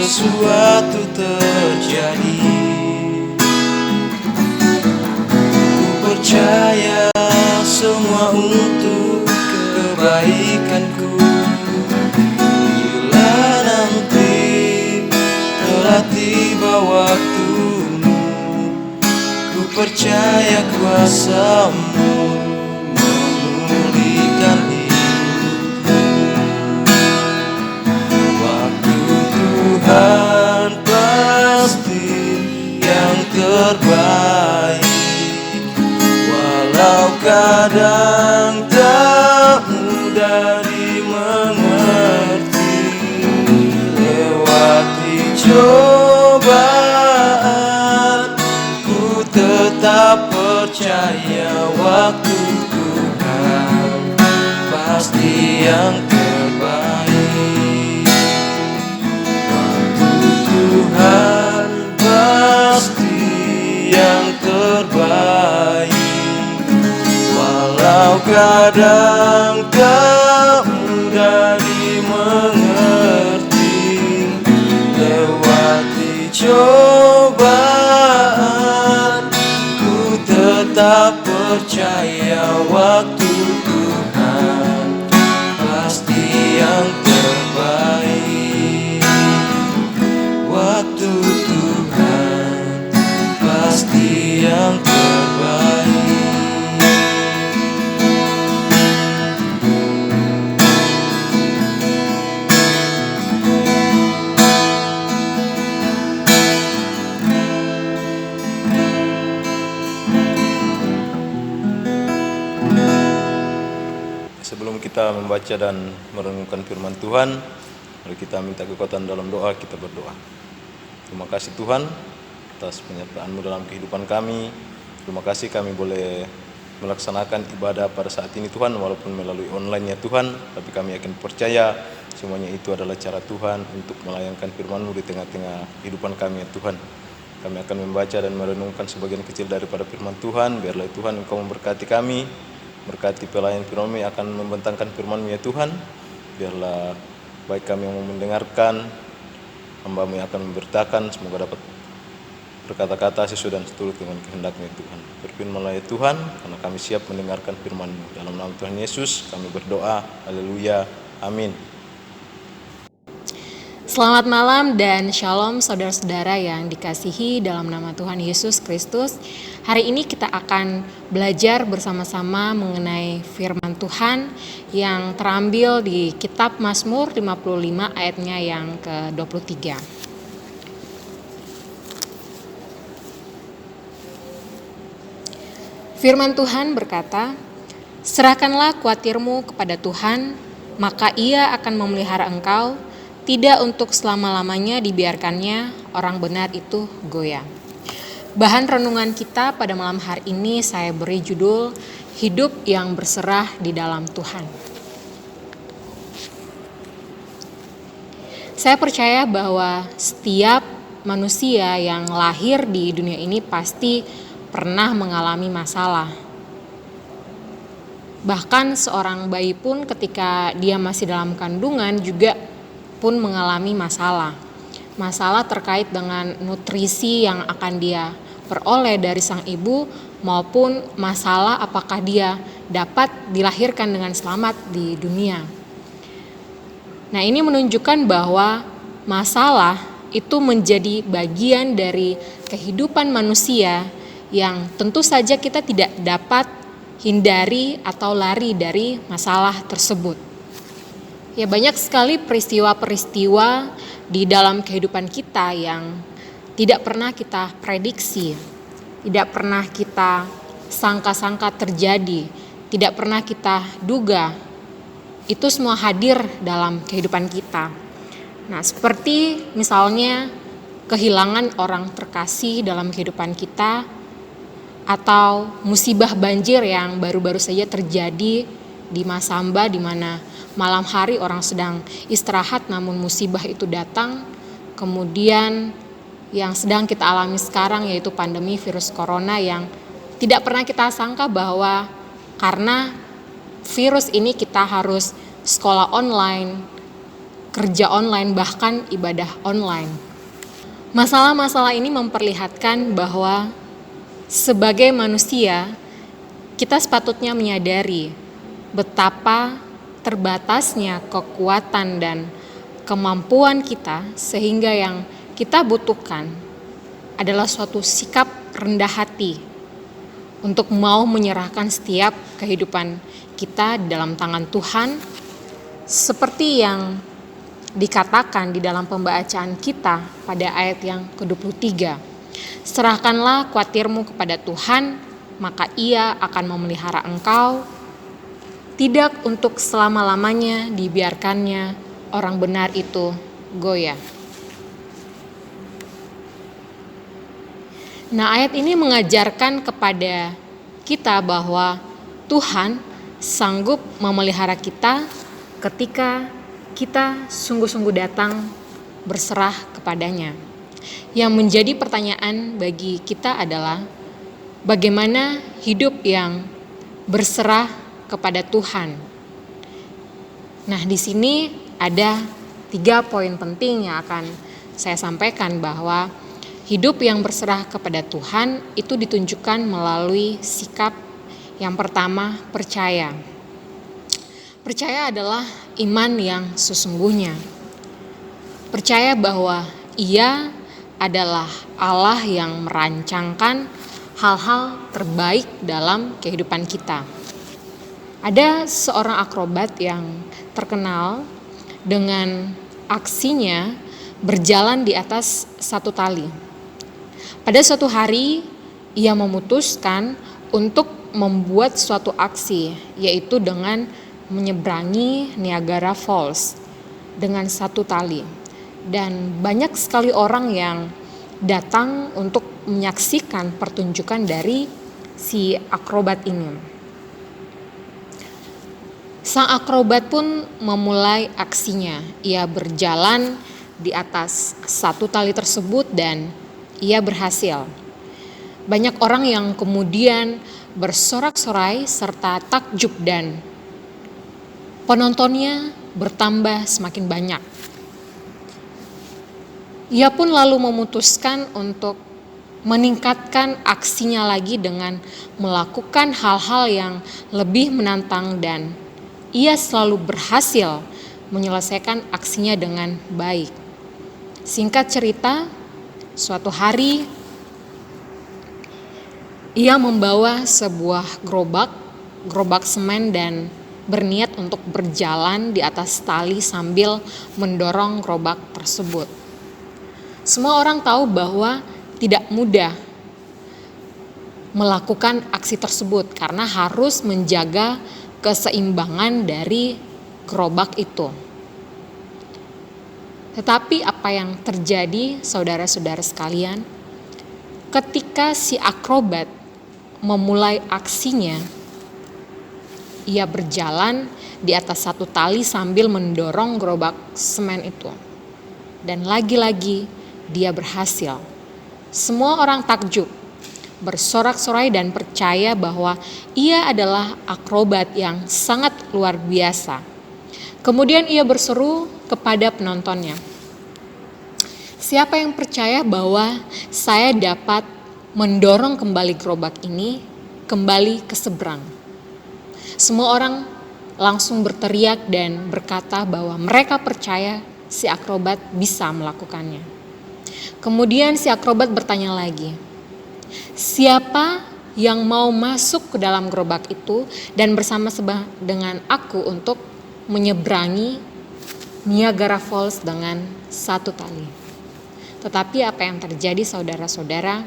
sesuatu terjadi. Ku percaya semua untuk kebaikanku. Bila nanti telah tiba waktumu, ku percaya kuasa-Mu memulihkan hidupku. Waktu Tuhan pasti yang terbaik, walau kadang tak mudah dimengerti. Lewati cobaan, ku tetap percaya waktu Tuhan pasti yang terbaik. Waktu Tuhan pasti yang terbaik, walau kadang tak mudah dimengerti. Lewati cobaan, ku tetap percaya waktu Tuhan pasti yang terbaik. Waktu Tuhan pasti yang terbaik. Sebelum kita membaca dan merenungkan firman Tuhan, mari kita minta kekuatan dalam doa. Kita berdoa. Terima kasih Tuhan atas penyertaan-Mu dalam kehidupan kami. Terima kasih kami boleh melaksanakan ibadah pada saat ini Tuhan, walaupun melalui online ya Tuhan, tapi kami yakin percaya semuanya itu adalah cara Tuhan untuk melayangkan firman-Mu di tengah-tengah kehidupan kami ya Tuhan. Kami akan membaca dan merenungkan sebagian kecil daripada firman Tuhan. Biarlah Tuhan Engkau memberkati kami, berkati pelayan firman-Mu yang akan membentangkan firman-Mu ya Tuhan. Biarlah baik kami yang mau mendengarkan, hamba-Mu yang akan memberitakan, semoga dapat berkata-kata sesuai dan seturut dengan kehendak-Mu ya Tuhan. Berfirman-Lah ya Tuhan, karena kami siap mendengarkan firman-Mu. Dalam nama Tuhan Yesus kami berdoa, haleluya, amin. Selamat malam dan shalom saudara-saudara yang dikasihi dalam nama Tuhan Yesus Kristus. Hari ini kita akan belajar bersama-sama mengenai firman Tuhan yang terambil di kitab Mazmur 55 ayatnya yang ke-23. Firman Tuhan berkata, "Serahkanlah khawatirmu kepada Tuhan, maka Ia akan memelihara engkau. Tidak untuk selama-lamanya dibiarkannya orang benar itu goyah." Bahan renungan kita pada malam hari ini saya beri judul Hidup yang Berserah di Dalam Tuhan. Saya percaya bahwa setiap manusia yang lahir di dunia ini pasti pernah mengalami masalah. Bahkan seorang bayi pun ketika dia masih dalam kandungan juga pun mengalami masalah terkait dengan nutrisi yang akan dia peroleh dari sang ibu, maupun masalah apakah dia dapat dilahirkan dengan selamat di dunia. Nah, ini menunjukkan bahwa masalah itu menjadi bagian dari kehidupan manusia yang tentu saja kita tidak dapat hindari atau lari dari masalah tersebut. Ya, banyak sekali peristiwa-peristiwa di dalam kehidupan kita yang tidak pernah kita prediksi, tidak pernah kita sangka-sangka terjadi, tidak pernah kita duga. Itu semua hadir dalam kehidupan kita. Nah, seperti misalnya kehilangan orang terkasih dalam kehidupan kita, atau musibah banjir yang baru-baru saja terjadi di Masamba, di mana malam hari orang sedang istirahat namun musibah itu datang. Kemudian yang sedang kita alami sekarang yaitu pandemi virus corona yang tidak pernah kita sangka bahwa karena virus ini kita harus sekolah online, kerja online, bahkan ibadah online. Masalah-masalah ini memperlihatkan bahwa sebagai manusia, kita sepatutnya menyadari betapa terbatasnya kekuatan dan kemampuan kita, sehingga yang kita butuhkan adalah suatu sikap rendah hati untuk mau menyerahkan setiap kehidupan kita dalam tangan Tuhan, seperti yang dikatakan di dalam pembacaan kita pada ayat yang ke-23. Serahkanlah khawatirmu kepada Tuhan, maka Ia akan memelihara engkau. Tidak untuk selama-lamanya dibiarkannya orang benar itu goyah. Nah, ayat ini mengajarkan kepada kita bahwa Tuhan sanggup memelihara kita ketika kita sungguh-sungguh datang berserah kepadanya. Yang menjadi pertanyaan bagi kita adalah bagaimana hidup yang berserah kepada Tuhan. Nah, di sini ada 3 poin penting yang akan saya sampaikan, bahwa hidup yang berserah kepada Tuhan itu ditunjukkan melalui sikap yang pertama, percaya. Percaya adalah iman yang sesungguhnya. Percaya bahwa Ia adalah Allah yang merancangkan hal-hal terbaik dalam kehidupan kita. Ada seorang akrobat yang terkenal dengan aksinya berjalan di atas satu tali. Pada suatu hari, ia memutuskan untuk membuat suatu aksi, yaitu dengan menyeberangi Niagara Falls dengan satu tali. Dan banyak sekali orang yang datang untuk menyaksikan pertunjukan dari si akrobat ini. Sang akrobat pun memulai aksinya. Ia berjalan di atas satu tali tersebut dan ia berhasil. Banyak orang yang kemudian bersorak-sorai serta takjub, dan penontonnya bertambah semakin banyak. Ia pun lalu memutuskan untuk meningkatkan aksinya lagi dengan melakukan hal-hal yang lebih menantang, dan ia selalu berhasil menyelesaikan aksinya dengan baik. Singkat cerita, suatu hari ia membawa sebuah gerobak semen dan berniat untuk berjalan di atas tali sambil mendorong gerobak tersebut. Semua orang tahu bahwa tidak mudah melakukan aksi tersebut karena harus menjaga keseimbangan dari gerobak itu. Tetapi apa yang terjadi, saudara-saudara sekalian, ketika si akrobat memulai aksinya, ia berjalan di atas satu tali sambil mendorong gerobak semen itu. Dan lagi-lagi dia berhasil. Semua orang takjub, bersorak-sorai dan percaya bahwa ia adalah akrobat yang sangat luar biasa. Kemudian ia berseru kepada penontonnya, "Siapa yang percaya bahwa saya dapat mendorong kembali gerobak ini kembali ke seberang?" Semua orang langsung berteriak dan berkata bahwa mereka percaya si akrobat bisa melakukannya. Kemudian si akrobat bertanya lagi, "Siapa yang mau masuk ke dalam gerobak itu dan bersama-sama dengan aku untuk menyeberangi Niagara Falls dengan satu tali?" Tetapi apa yang terjadi, saudara-saudara?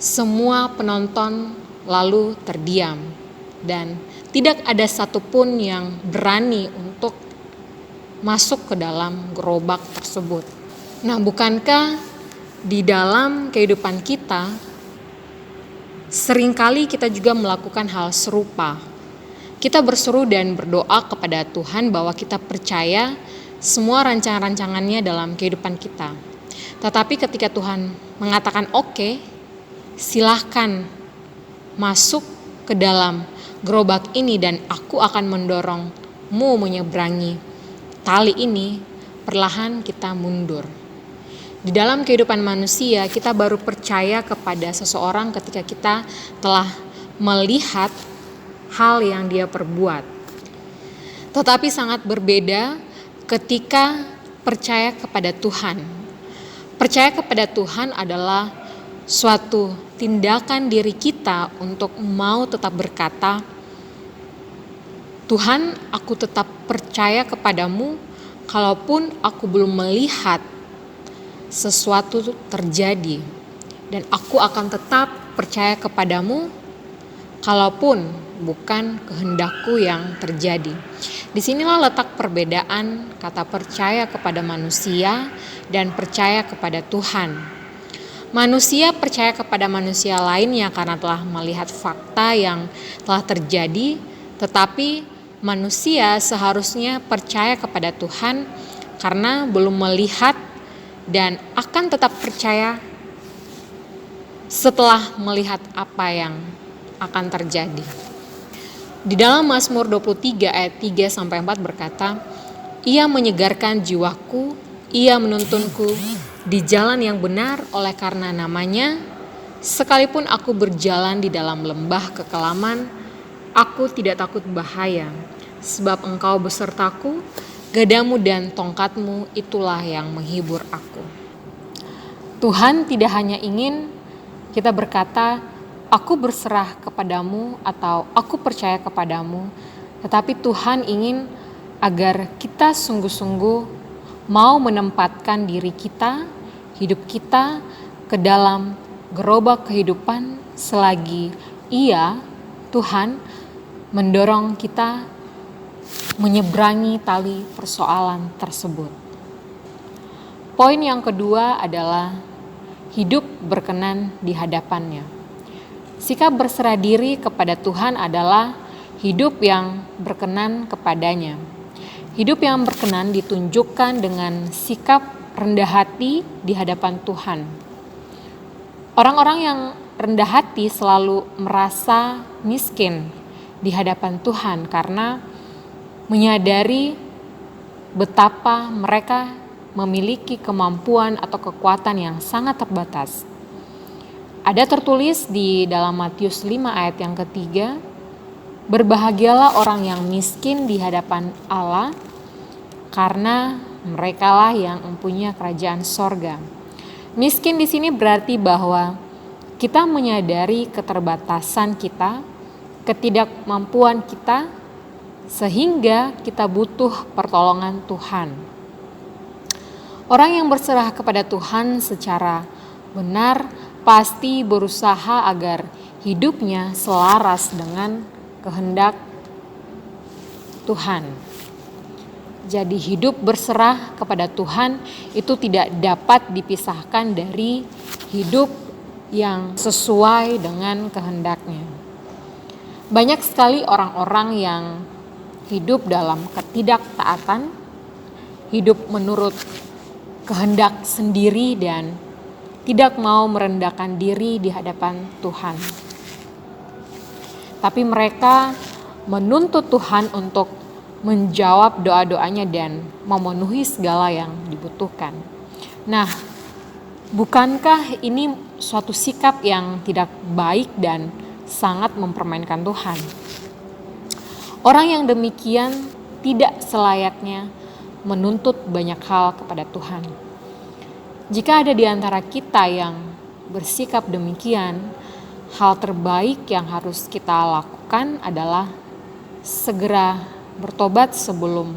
Semua penonton lalu terdiam dan tidak ada satupun yang berani untuk masuk ke dalam gerobak tersebut. Nah, bukankah di dalam kehidupan kita seringkali kita juga melakukan hal serupa? Kita berseru dan berdoa kepada Tuhan bahwa kita percaya semua rancangan-rancangannya dalam kehidupan kita. Tetapi ketika Tuhan mengatakan oke, silahkan masuk ke dalam gerobak ini dan aku akan mendorongmu menyeberangi tali ini, perlahan kita mundur. Di dalam kehidupan manusia, kita baru percaya kepada seseorang ketika kita telah melihat hal yang dia perbuat. Tetapi sangat berbeda ketika percaya kepada Tuhan. Percaya kepada Tuhan adalah suatu tindakan diri kita untuk mau tetap berkata, Tuhan, aku tetap percaya kepadamu kalaupun aku belum melihat sesuatu terjadi, dan aku akan tetap percaya kepadamu kalaupun bukan kehendakku yang terjadi. Disinilah letak perbedaan kata percaya kepada manusia dan percaya kepada Tuhan. Manusia percaya kepada manusia lainnya karena telah melihat fakta yang telah terjadi, tetapi manusia seharusnya percaya kepada Tuhan karena belum melihat dan akan tetap percaya setelah melihat apa yang akan terjadi. Di dalam Mazmur 23 ayat 3-4 berkata, Ia menyegarkan jiwaku, Ia menuntunku di jalan yang benar oleh karena namanya. Sekalipun aku berjalan di dalam lembah kekelaman, aku tidak takut bahaya, sebab Engkau besertaku, gadamu dan tongkatmu itulah yang menghibur aku. Tuhan tidak hanya ingin kita berkata, aku berserah kepadamu atau aku percaya kepadamu, tetapi Tuhan ingin agar kita sungguh-sungguh mau menempatkan diri kita, hidup kita ke dalam gerobak kehidupan selagi Ia, Tuhan, mendorong kita menyeberangi tali persoalan tersebut. Poin yang kedua adalah hidup berkenan di hadapannya. Sikap berserah diri kepada Tuhan adalah hidup yang berkenan kepadanya. Hidup yang berkenan ditunjukkan dengan sikap rendah hati di hadapan Tuhan. Orang-orang yang rendah hati selalu merasa miskin di hadapan Tuhan karena menyadari betapa mereka memiliki kemampuan atau kekuatan yang sangat terbatas. Ada tertulis di dalam Matius 5 ayat yang ketiga, berbahagialah orang yang miskin di hadapan Allah, karena merekalah yang mempunyai kerajaan sorga. Miskin di sini berarti bahwa kita menyadari keterbatasan kita, ketidakmampuan kita, sehingga kita butuh pertolongan Tuhan. Orang yang berserah kepada Tuhan secara benar pasti berusaha agar hidupnya selaras dengan kehendak Tuhan. Jadi hidup berserah kepada Tuhan itu tidak dapat dipisahkan dari hidup yang sesuai dengan kehendaknya. Banyak sekali orang-orang yang hidup dalam ketidaktaatan, hidup menurut kehendak sendiri dan tidak mau merendahkan diri di hadapan Tuhan. Tapi mereka menuntut Tuhan untuk menjawab doa-doanya dan memenuhi segala yang dibutuhkan. Nah, bukankah ini suatu sikap yang tidak baik dan sangat mempermainkan Tuhan? Orang yang demikian tidak selayaknya menuntut banyak hal kepada Tuhan. Jika ada di antara kita yang bersikap demikian, hal terbaik yang harus kita lakukan adalah segera bertobat sebelum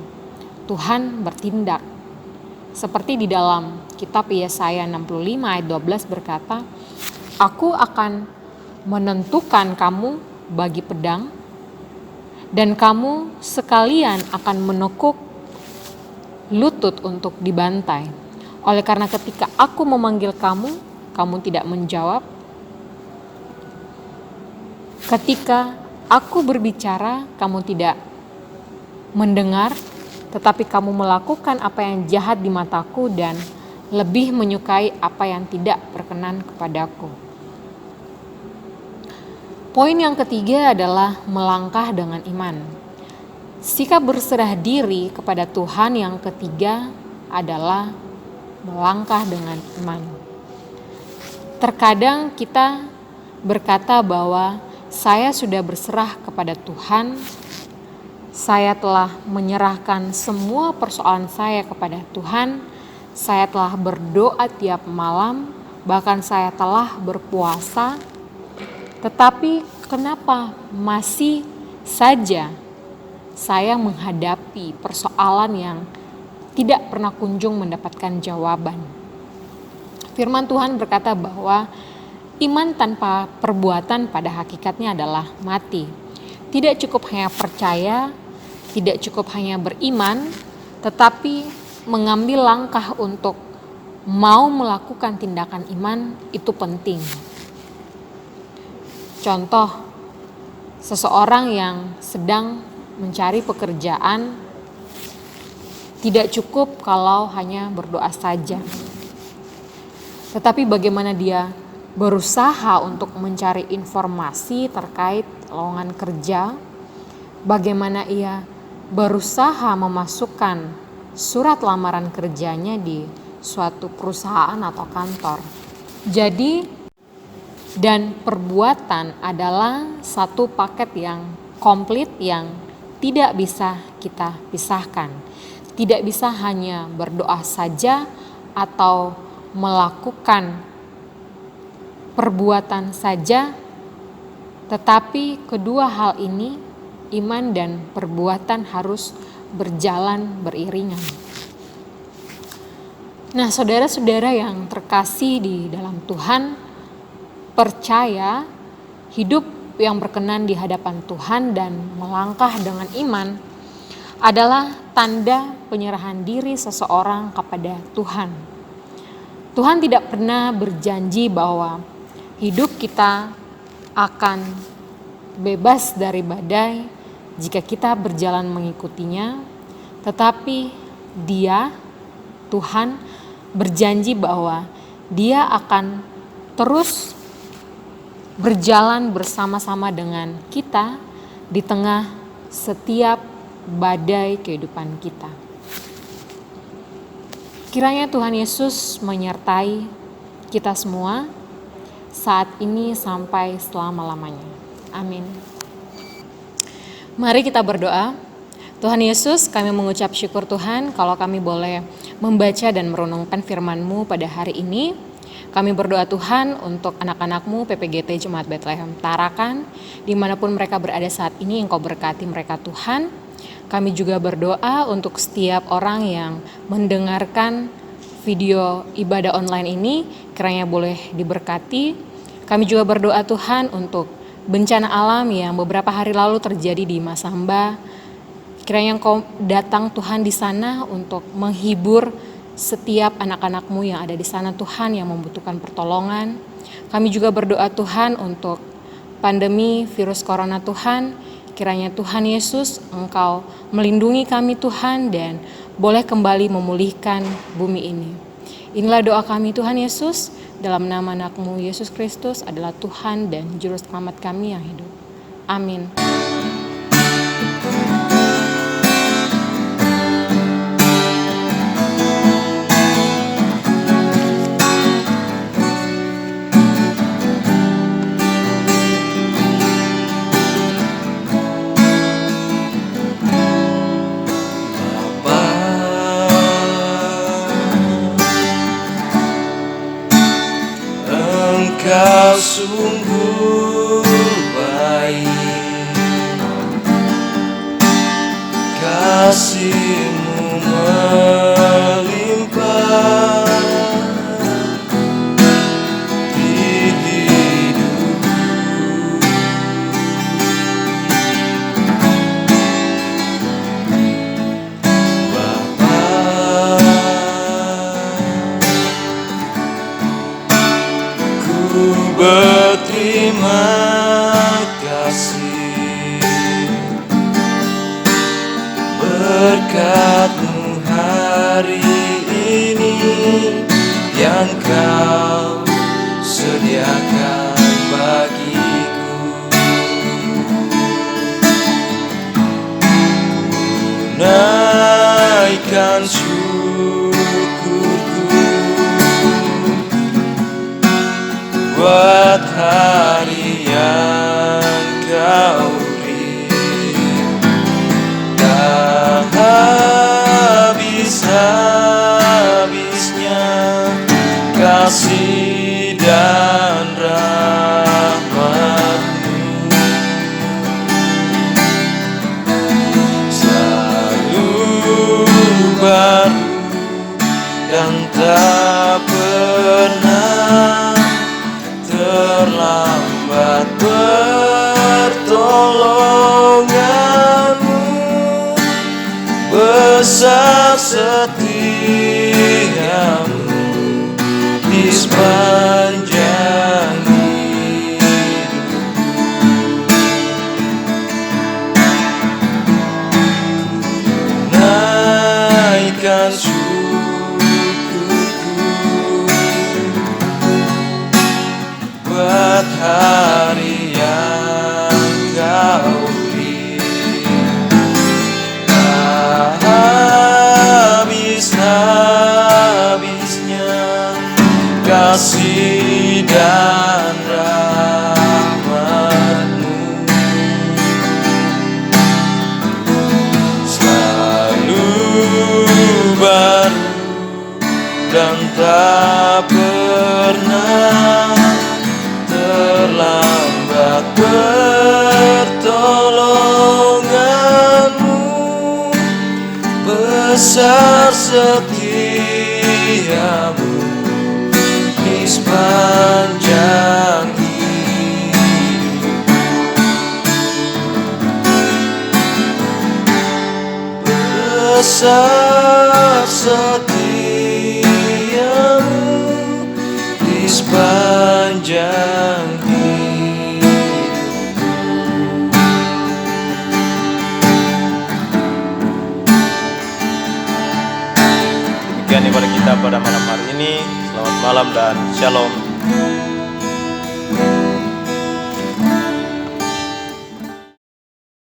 Tuhan bertindak. Seperti di dalam kitab Yesaya 65 ayat 12 berkata, Aku akan menentukan kamu bagi pedang, dan kamu sekalian akan menekuk lutut untuk dibantai. Oleh karena ketika aku memanggil kamu, kamu tidak menjawab. Ketika aku berbicara, kamu tidak mendengar, tetapi kamu melakukan apa yang jahat di mataku dan lebih menyukai apa yang tidak berkenan kepadaku. Poin yang ketiga adalah melangkah dengan iman. Sikap berserah diri kepada Tuhan yang ketiga adalah melangkah dengan iman. Terkadang kita berkata bahwa saya sudah berserah kepada Tuhan, saya telah menyerahkan semua persoalan saya kepada Tuhan, saya telah berdoa tiap malam, bahkan saya telah berpuasa, tetapi kenapa masih saja saya menghadapi persoalan yang tidak pernah kunjung mendapatkan jawaban? Firman Tuhan berkata bahwa iman tanpa perbuatan pada hakikatnya adalah mati. Tidak cukup hanya percaya, tidak cukup hanya beriman, tetapi mengambil langkah untuk mau melakukan tindakan iman itu penting. Contoh, seseorang yang sedang mencari pekerjaan, tidak cukup kalau hanya berdoa saja. Tetapi bagaimana dia berusaha untuk mencari informasi terkait lowongan kerja, bagaimana ia berusaha memasukkan surat lamaran kerjanya di suatu perusahaan atau kantor. Jadi, dan perbuatan adalah satu paket yang komplit yang tidak bisa kita pisahkan. Tidak bisa hanya berdoa saja atau melakukan perbuatan saja, tetapi kedua hal ini, iman dan perbuatan, harus berjalan beriringan. Nah, saudara-saudara yang terkasih di dalam Tuhan, percaya hidup yang berkenan di hadapan Tuhan dan melangkah dengan iman adalah tanda penyerahan diri seseorang kepada Tuhan. Tuhan tidak pernah berjanji bahwa hidup kita akan bebas dari badai jika kita berjalan mengikutinya, tetapi Dia, Tuhan, berjanji bahwa Dia akan terus berjalan bersama-sama dengan kita di tengah setiap badai kehidupan kita. Kiranya Tuhan Yesus menyertai kita semua saat ini sampai selama-lamanya. Amin. Mari kita berdoa. Tuhan Yesus, kami mengucap syukur Tuhan kalau kami boleh membaca dan merenungkan firman-Mu pada hari ini. Kami berdoa Tuhan untuk anak-anak-Mu PPGT Jemaat Bethlehem Tarakan, dimanapun mereka berada saat ini, Engkau berkati mereka Tuhan. Kami juga berdoa untuk setiap orang yang mendengarkan video ibadah online ini, kiranya boleh diberkati. Kami juga berdoa Tuhan untuk bencana alam yang beberapa hari lalu terjadi di Masamba. Kiranya Engkau datang Tuhan di sana untuk menghibur setiap anak-anak-Mu yang ada di sana Tuhan yang membutuhkan pertolongan. Kami juga berdoa Tuhan untuk pandemi virus corona Tuhan. Kiranya Tuhan Yesus Engkau melindungi kami Tuhan dan boleh kembali memulihkan bumi ini. Inilah doa kami Tuhan Yesus, dalam nama anak-Mu Yesus Kristus adalah Tuhan dan Juru Selamat kami yang hidup. Amin. Engkau sungguh baik, kasih-Mu melimpah di hidupku. Bapa, ku syukurku buat hari yang Kau beri. Tak habis-habisnya kasih dan rahmat-Mu, selalu baru dan tak pernah terlambat pertolongan-Mu. Besar setia-Mu di sepanjang hidupku. Naikkan syukurku buat hari yang Kau beri. Tak habis-habisnya kasih dan rahmat-Mu, selalu baru dan tak pernah terlambat pertolongan-Mu. Besar setia-Mu di sepanjang hidupku. Besar setia-Mu di sepanjang hidupku. Demikian ibadah kita pada malam hari ini. Selamat malam dan shalom.